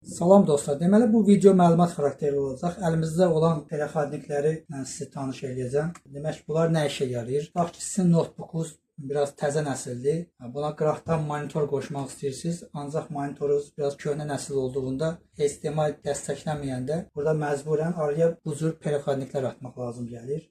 Salam dostlar. Deməli bu video məlumat xarakterli olacaq. Əlimizdə olan telefonnikləri mən sizə tanış edəcəm. Demək bunlar nə işə yarayır? Bax ki, sizin notebookunuz biraz təzə nəsildir. Buna qıraqdan monitor qoşmaq istəyirsiniz. Ancaq monitorunuz biraz köhnə nəsil olduğunda HDMI dəstəklənməyəndə burada məcburən araya bu cür telefonniklər atmaq lazım gəlir.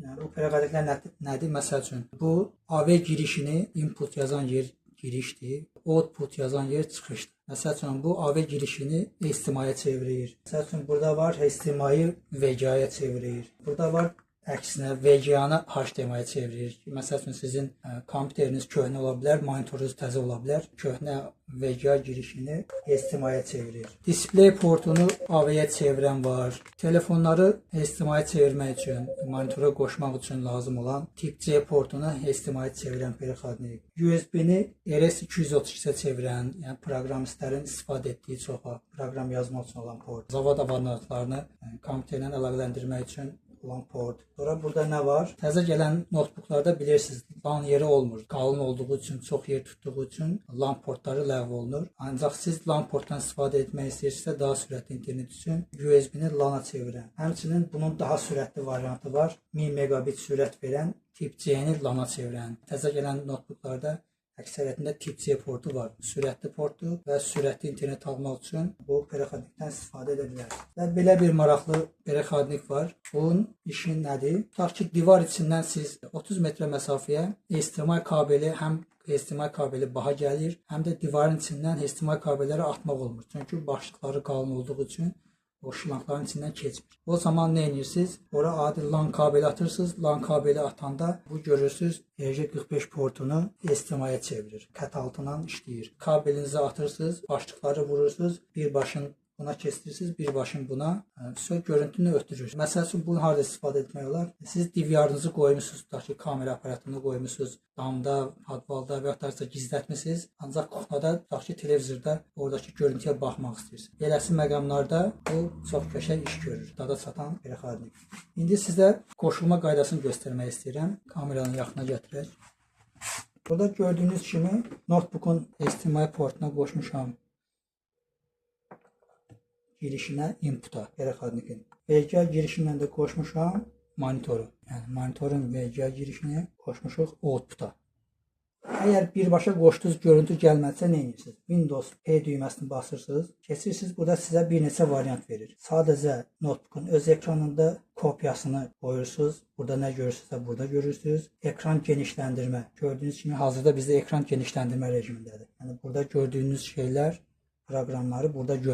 Yəni bu telefonniklər nədir? Məsəl üçün bu AV girişini input yazan yer girişdir. Output yazan yer çıxışdır. Məsəl üçün bu AV girişini HDMI-yə çevirir. Məsəl üçün burada var HDMI-yi VGA-ya çevirir. Burada var əksinə VGA-nı HDMI-yə çevirir. Məsəl üçün sizin kompüteriniz köhnə ola bilər, monitorunuz təzə ola bilər. Köhnə VGA girişini HDMI-yə çevirir. Display portunu AV-yə çevirən var. Telefonları HDMI-yə çevirmək üçün, monitora qoşmaq üçün lazım olan tip C portunu HDMI-yə çevirən perixodnik. USB-ni RS232-yə çevirən, yəni proqramistlərin istifadə etdiyi çoxu proqram yazmaq üçün olan port. Zavad avadanlıqlarını kompüterlə əlaqələndirmək üçün olan port. Sonra burada nə var? Təzə gələn notebooklarda bilirsiniz, LAN yeri olmur. Qalın olduğu üçün, çox yer tutduğu üçün LAN portları ləğv olunur. Ancaq siz LAN portdan istifadə etmək istəyirsinizsə, daha sürətli internet üçün USB-ni LAN-a çevirən. Həmçinin bunun daha sürətli variantı var. 1000 megabit sürət verən tip C-ni LAN-a çevirən. Təzə gələn notebooklarda əksəriyyətində tip C portu var. Sürətli portu və sürətli internet almaq üçün bu perixodnikdən istifadə edə bilərsiniz. Və belə bir maraqlı perixodnik var. Bunun işi nədir? Tutaq ki, divar içindən siz 30 metrə məsafəyə HDMI kabeli, həm HDMI kabeli baha gəlir, həm də divarın içindən HDMI kabelləri atmaq olmur. Çünki başlıqları qalın olduğu üçün o şlankların içindən keçmir. O zaman nə edirsiniz? Ora adi LAN kabeli atırsınız. LAN kabeli atanda bu görürsünüz RJ45 portunu HDMI-yə çevirir. Kət altından işləyir. Kabelinizi atırsınız, başlıqları vurursunuz, bir başın buna kestirirsiniz, bir başın buna. Sonra görüntünü ötürür. Məsəl üçün bunu harada istifadə etmək olar? Siz DVR-ınızı qoymusunuz, tutaq ki, kamera aparatını qoymusunuz, damda, padvalda və ya gizlətmisiniz. Ancaq kuxnada, tutaq ki, televizorda oradakı görüntüyə baxmaq istəyirsiniz. Beləsi məqamlarda bu çox qəşəng iş görür. Dada çatan perixodnik. İndi sizə qoşulma qaydasını göstərmək istəyirəm. Kameranın yaxına gətirək. Burada gördüyünüz kimi notebookun HDMI portuna qoşmuşam. Girişinə inputa, perixodnikin. VGA girişindən də qoşmuşam monitoru. Yəni monitorun VGA girişini qoşmuşuq outputa. Əgər birbaşa qoşduğunuz görüntü gəlməsə nə edirsiniz? Windows P düyməsini basırsınız. Keçirsiniz, burada sizə bir neçə variant verir. Sadəcə notebookun öz ekranında kopyasını qoyursunuz. Burada nə görürsünüzsə burada görürsünüz. Ekran genişləndirmə. Gördüyünüz kimi hazırda bizdə ekran genişləndirmə rejimindədir. Yəni burada gördüyünüz şeylər, proqramları burada görürsünüz.